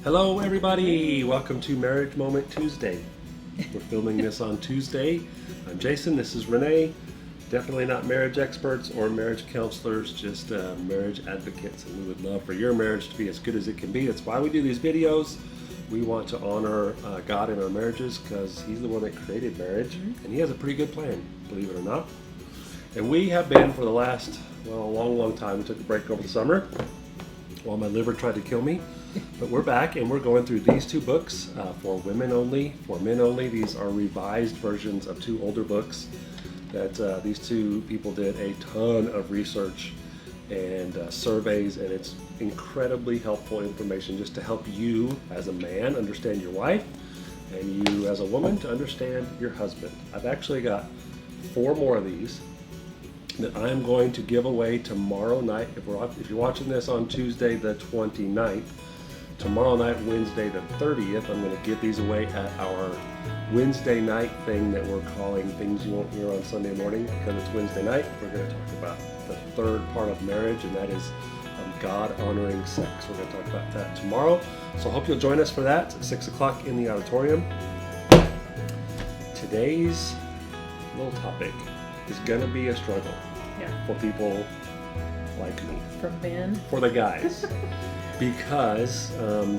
Hello everybody, welcome to Marriage Moment Tuesday. We're filming this on Tuesday. I'm Jason, this is Renee. Definitely not marriage experts or marriage counselors, just marriage advocates, and we would love for your marriage to be as good as it can be. That's why we do these videos. We want to honor God in our marriages because He's the one that created marriage, and He has a pretty good plan, believe it or not. And we have been for the last, a long time. We took a break over the summer while my liver tried to kill me. But we're back and we're going through these two books for women only, for men only. These are revised versions of two older books that these two people did a ton of research and surveys, and it's incredibly helpful information just to help you as a man understand your wife and you as a woman to understand your husband. I've actually got 4 more of these that I'm going to give away tomorrow night. If you're watching this on Tuesday the 29th, tomorrow night, Wednesday the 30th, I'm going to give these away at our Wednesday night thing that we're calling Things You Won't Hear on Sunday Morning. Because it's Wednesday night, we're going to talk about the third part of marriage, and that is God-honoring sex. We're going to talk about that tomorrow. So I hope you'll join us for that at 6 o'clock in the auditorium. Today's little topic is going to be a struggle for people like me. For men? For the guys. Because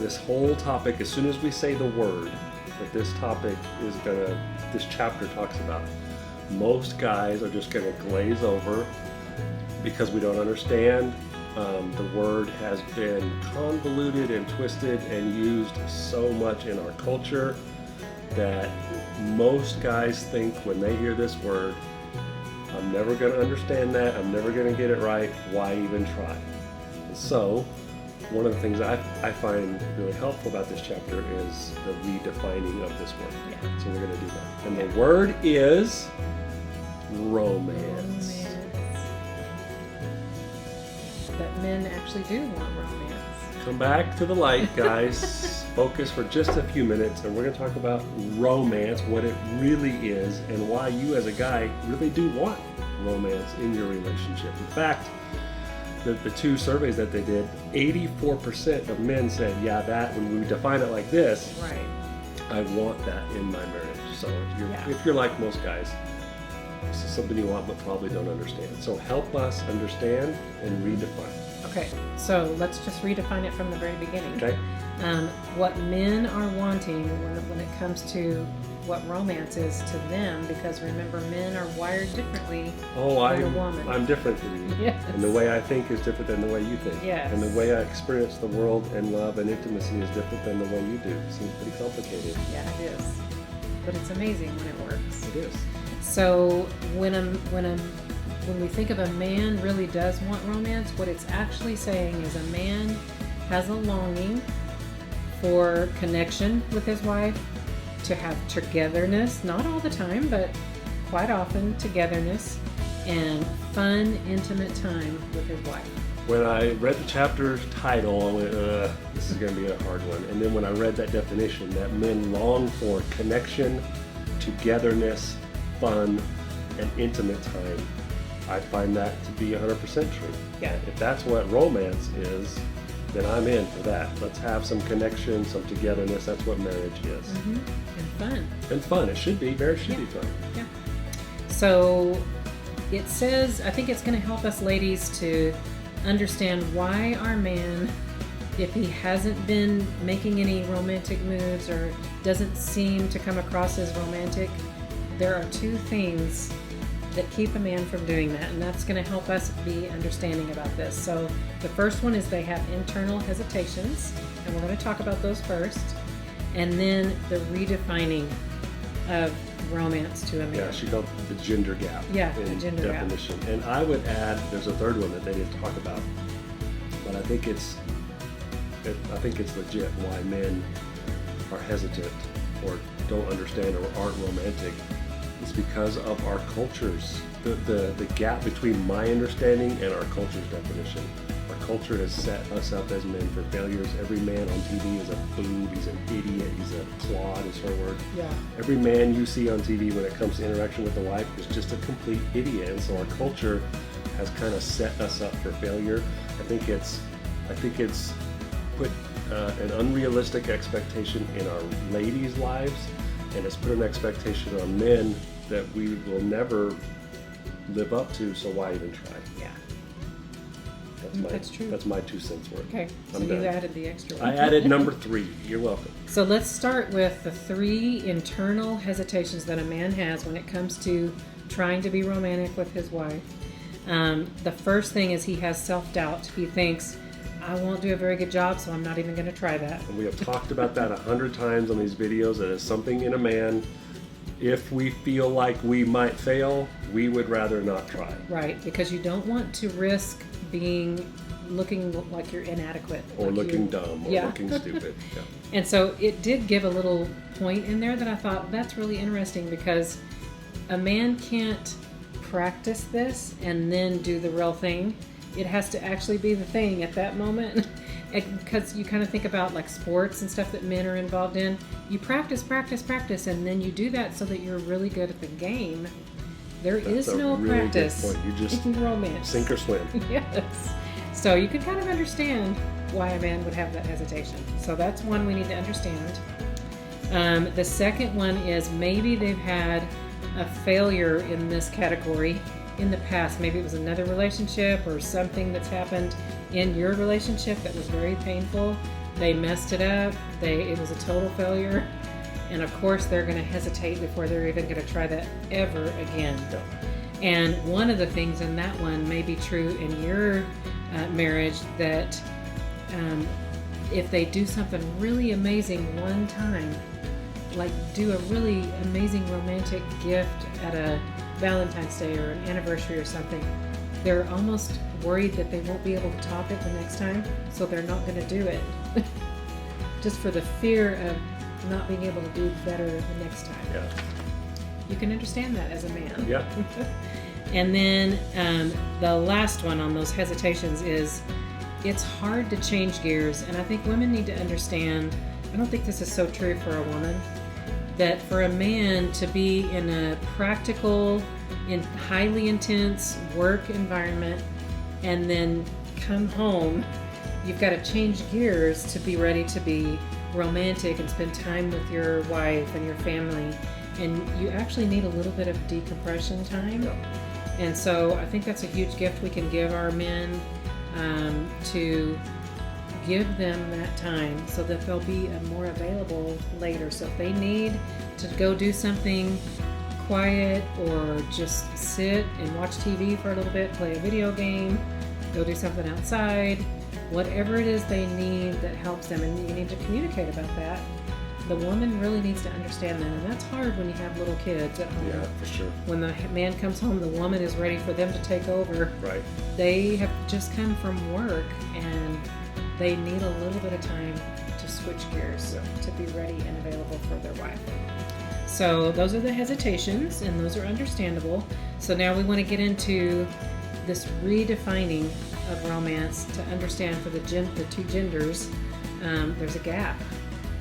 this whole topic, as soon as we say the word that this topic is this chapter talks about, most guys are just gonna glaze over because we don't understand. The word has been convoluted and twisted and used so much in our culture that most guys think when they hear this word, I'm never gonna understand that, I'm never gonna get it right, why even try? So, one of the things I find really helpful about this chapter is the redefining of this word. Yeah. So we're going to do that. And the word is romance. But men actually do want romance. Come back to the light, guys. Focus for just a few minutes, and we're going to talk about romance, what it really is, and why you as a guy really do want romance in your relationship. In fact, the two surveys that they did, 84% of men said, yeah, that, when we define it like this, right, I want that in my marriage. So if you're like most guys, this is something you want but probably don't understand. So help us understand and redefine. Okay, so let's just redefine it from the very beginning. Okay. What men are wanting when it comes to what romance is to them, because remember, men are wired differently than a woman. I'm different than you. Yes. And the way I think is different than the way you think. Yes. And the way I experience the world and love and intimacy is different than the way you do. It seems pretty complicated. Yeah, it is. But it's amazing when it works. It is. So when we think of a man really does want romance, what it's actually saying is a man has a longing for connection with his wife, to have togetherness, not all the time, but quite often togetherness, and fun, intimate time with his wife. When I read the chapter title, I went, this is going to be a hard one. And then when I read that definition, that men long for connection, togetherness, fun, and intimate time, I find that to be 100% true. Yeah. If that's what romance is, then I'm in for that. Let's have some connection, some togetherness. That's what marriage is. Mm-hmm. And fun. And fun. It should be. Marriage should be fun. Yeah. So it says, I think it's going to help us ladies to understand why our man, if he hasn't been making any romantic moves or doesn't seem to come across as romantic, there are 2 things that keep a man from doing that, and that's going to help us be understanding about this. So the first one is they have internal hesitations, and we're going to talk about those first, and then the redefining of romance to a man. Yeah, she called it the gender gap. Yeah, the gender definition. And I would add, there's a third one that they didn't talk about, but I think it's legit why men are hesitant or don't understand or aren't romantic. It's because of our cultures, the gap between my understanding and our culture's definition. Our culture has set us up as men for failures. Every man on TV is a boob, he's an idiot, he's a clod is her word. Yeah. Every man you see on TV when it comes to interaction with the wife is just a complete idiot. And so our culture has kind of set us up for failure. I think it's put an unrealistic expectation in our ladies' lives, and it's put an expectation on men that we will never live up to, so why even try? Yeah. That's true. That's my 2 cents worth. Okay, so I'm you done. added the extra one. I added number 3. You're welcome. So let's start with the 3 internal hesitations that a man has when it comes to trying to be romantic with his wife. The first thing is he has self-doubt. He thinks, I won't do a very good job, so I'm not even going to try that. And we have talked about that 100 times on these videos. That is something in a man. If we feel like we might fail, we would rather not try. Right, because you don't want to risk looking like you're inadequate. Or like looking you- dumb, or Yeah. looking stupid. Yeah. And so it did give a little point in there that I thought that's really interesting, because a man can't practice this and then do the real thing. It has to actually be the thing at that moment. Because you kind of think about like sports and stuff that men are involved in. You practice, and then you do that so that you're really good at the game. There That's is a no really good practice point. You just in romance. sink or swim. Yes. So you can kind of understand why a man would have that hesitation. So that's one we need to understand. The second one is maybe they've had a failure in this category in the past. Maybe it was another relationship or something that's happened in your relationship that was very painful. They messed it up. It was a total failure. And of course, they're going to hesitate before they're even going to try that ever again. Yeah. And one of the things in that one may be true in your marriage, that if they do something really amazing one time, like do a really amazing romantic gift at a Valentine's Day or an anniversary or something, they're almost worried that they won't be able to top it the next time, so they're not going to do it. Just for the fear of not being able to do better the next time. Yeah. You can understand that as a man. Yeah. And then the last one on those hesitations is it's hard to change gears. And I think women need to understand, I don't think this is so true for a woman, that for a man to be in a practical, highly intense work environment and then come home, you've got to change gears to be ready to be romantic and spend time with your wife and your family. And you actually need a little bit of decompression time. Yeah. And so I think that's a huge gift we can give our men, to give them that time so that they'll be more available later. So if they need to go do something quiet or just sit and watch TV for a little bit, play a video game, go do something outside, whatever it is they need that helps them, and you need to communicate about that. The woman really needs to understand that, and that's hard when you have little kids at home. Yeah, for sure. When the man comes home, the woman is ready for them to take over. Right. They have just come from work and they need a little bit of time to switch gears, to be ready and available for their wife. So those are the hesitations, and those are understandable. So now we want to get into this redefining of romance to understand for the two genders, there's a gap.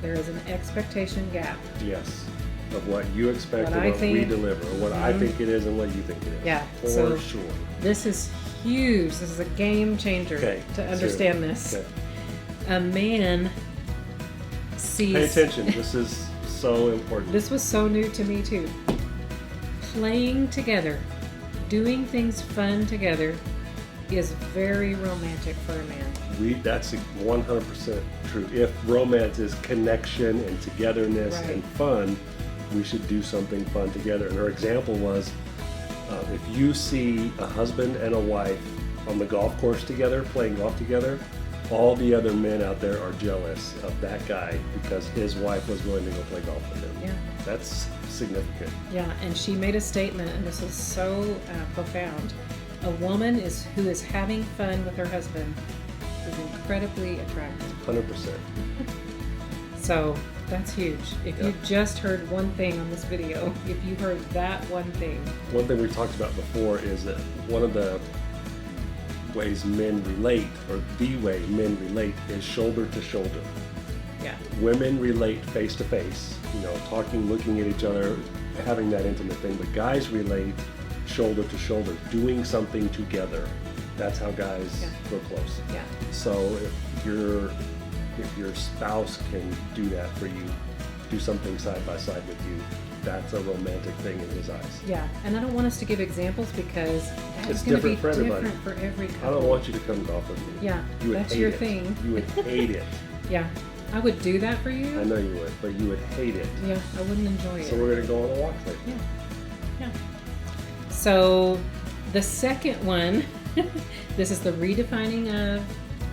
There is an expectation gap. Yes. Of what you expect What and I what we think. deliver, or what I think it is and what you think it is. Yeah, For so- sure. This is huge. This is a game changer Okay, to let's understand hear it. this. Okay. A man sees. Pay attention. This is so important. This was so new to me too. Playing together, doing things fun together, is very romantic for a man. That's 100% true. If romance is connection and togetherness Right. and fun, we should do something fun together. And her example was, if you see a husband and a wife on the golf course together, playing golf together, all the other men out there are jealous of that guy because his wife was willing to go play golf with him. Yeah. That's significant. Yeah, and she made a statement, and this is so profound. A woman who is having fun with her husband is incredibly attractive. 100%. So that's huge. If Yeah. you just heard one thing on this video, if you heard that one thing, One thing we talked about before is that one of the ways men relate, or the way men relate, is shoulder to shoulder. yeah, Women relate face to face, talking, looking at each other, having that intimate thing. But guys relate shoulder to shoulder, doing something together. That's how guys Yeah. grow close. yeah, So if you're if your spouse can do that for you, do something side by side with you, that's a romantic thing in his eyes. Yeah, and I don't want us to give examples because that's It's going to be different for everybody. different for every couple. I don't want you to come golf with me. Yeah, You would that's hate your it. thing. You would hate it. Yeah, I would do that for you. I know you would, but you would hate it. Yeah, I wouldn't enjoy So it. we're going to go on a walk later. Yeah, yeah. So the second one, this is the redefining of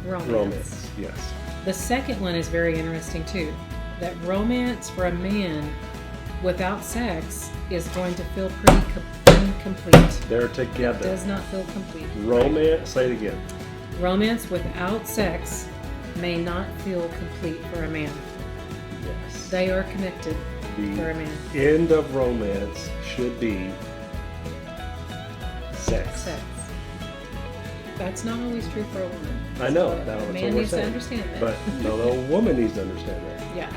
romance. Romance, yes. The second one is very interesting too. That romance for a man without sex is going to feel pretty incomplete. They're together. Does not feel complete. Romance, say it again. Romance without sex may not feel complete for a man. Yes. They are connected for a The man. end of romance should be sex. Sex. That's not always true for a woman. I know, So that's a what man we're needs to saying. understand that. But no, the woman needs to understand that. Yeah.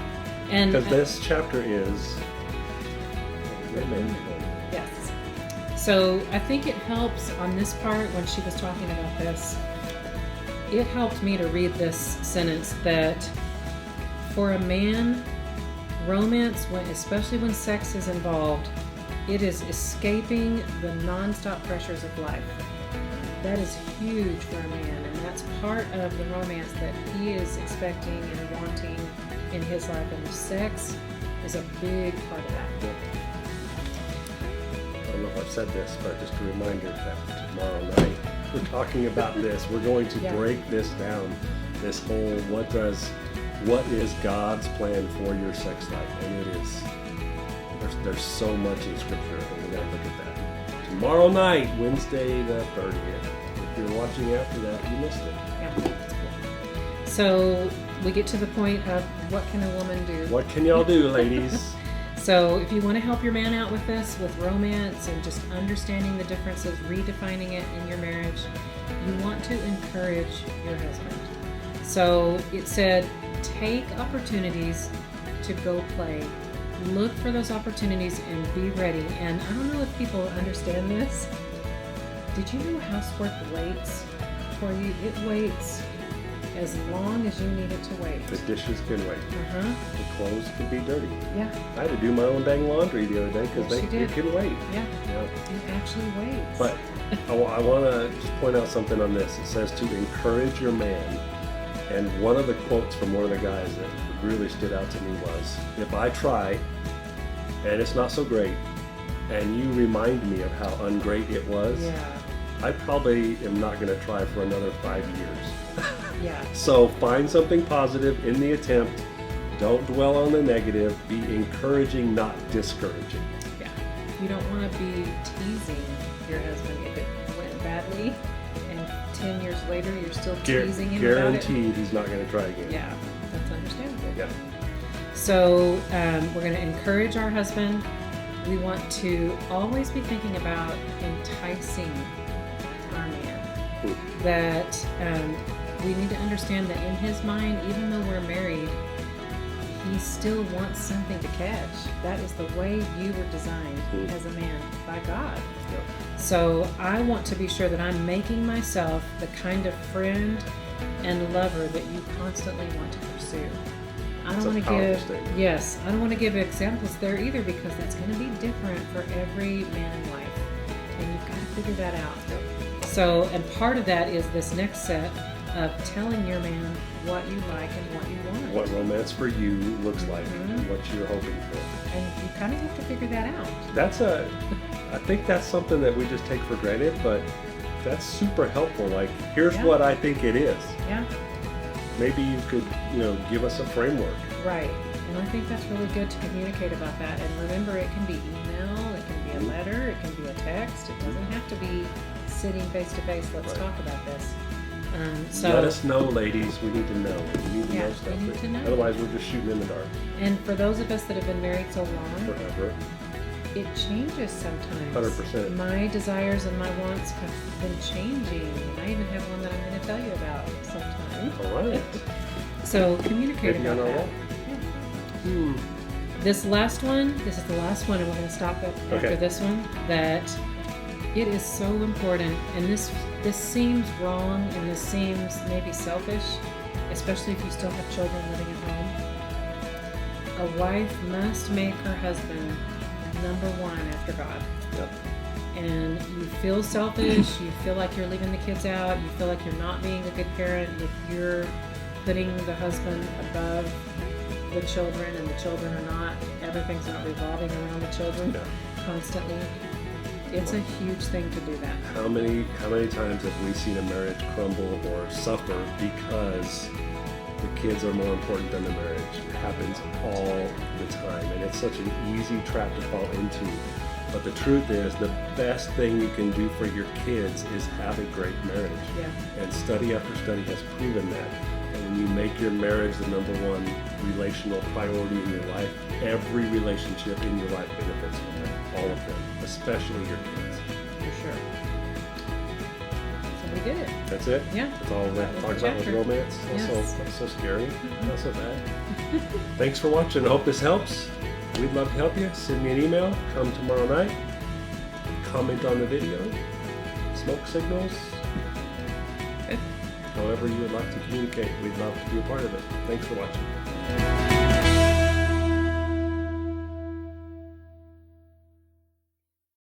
And Because this chapter is romantic. yes. So I think it helps on this part when she was talking about this. It helped me to read this sentence that for a man, romance, especially when sex is involved, it is escaping the nonstop pressures of life. That is huge for a man, and that's part of the romance that he is expecting and wanting in his life. And sex is a big part of that. I don't know if I've said this, but just a reminder that tomorrow night we're talking about this. We're going to Yeah. break this down. This whole what is God's plan for your sex life, and it is there's so much in Scripture, and we're going to look at that tomorrow night, Wednesday the 30th. If you're watching after that, you missed it. Yeah. So we get to the point of what can a woman do? What can y'all do, ladies? So if you want to help your man out with this, with romance and just understanding the differences, redefining it in your marriage, you want to encourage your husband. So it said, take opportunities to go play. Look for those opportunities and be ready. And I don't know if people understand this. Did you know housework waits for you? It waits as long as you need it to wait. The dishes can wait. Uh-huh. The clothes can be dirty. Yeah. I had to do my own dang laundry the other day because Yes, you they did. can wait. Yeah. Yeah. It actually waits. But I want to just point out something on this. It says to encourage your man. And one of the quotes from one of the guys that really stood out to me was, if I try and it's not so great, and you remind me of how ungreat it was, Yeah. I probably am not going to try for another 5 years. Yeah. So find something positive in the attempt. Don't dwell on the negative. Be encouraging, not discouraging. Yeah. You don't want to be teasing your husband if it went badly and 10 years later you're still teasing him about it. Guaranteed he's not going to try again. Yeah. That's understandable. Yeah. So we're going to encourage our husband. We want to always be thinking about enticing our man. That we need to understand that in his mind, even though we're married, he still wants something to catch. That is the way you were designed as a man by God. Yep. So I want to be sure that I'm making myself the kind of friend and lover that you constantly want to pursue. I don't That's a want to powerful give statement. yes, I don't want to give examples there either because that's going to be different for every man in life, and you've got to figure that out. So, and part of that is this next set of telling your man what you like and what you want. What romance for you looks like, Mhm. what you're hoping for. And you kind of have to figure that out. I think that's something that we just take for granted, but that's super helpful. Like, here's Yeah. what I think it is. Yeah, Maybe you could, give us a framework. right. And I think that's really good to communicate about that. And remember, it can be email, it can be a letter, it can be a text. It doesn't have to be sitting face to face. Let's Right. talk about this. Let us know, ladies. We need to know. We need to Yeah, know we stuff. need to know. Otherwise, we're just shooting in the dark And for those of us that have been married so long, forever. it changes sometimes. 100%. My desires and my wants have been changing. And I even have one that I'm going to tell you about sometime. All right. So communicate Maybe about on our that. wall. Yeah. This last one, this is the last one, and we're going to stop after Okay. this one, that it is so important, and this seems wrong, and this seems maybe selfish, especially if you still have children living at home. A wife must make her husband number one after God. Yep. And you feel selfish, you feel like you're leaving the kids out, you feel like you're not being a good parent if you're putting the husband above the children and the children are not, everything's not revolving around the children constantly. It's a huge thing to do that. How many times have we seen a marriage crumble or suffer because the kids are more important than the marriage? It happens all the time, and it's such an easy trap to fall into. But the truth is, the best thing you can do for your kids is have a great marriage. Yeah. And study after study has proven that. And when you make your marriage the number one relational priority in your life, every relationship in your life benefits from that. All of them, especially your kids. For sure. So we did it. That's it? Yeah. That's all That we was talk the about with chapter. romance. Yes. Not so scary. Not so bad. Thanks for watching. I hope this helps. We'd love to help you. Send me an email. Come tomorrow night. Comment on the video. Smoke signals. Good. However you would like to communicate, we'd love to be a part of it. Thanks for watching.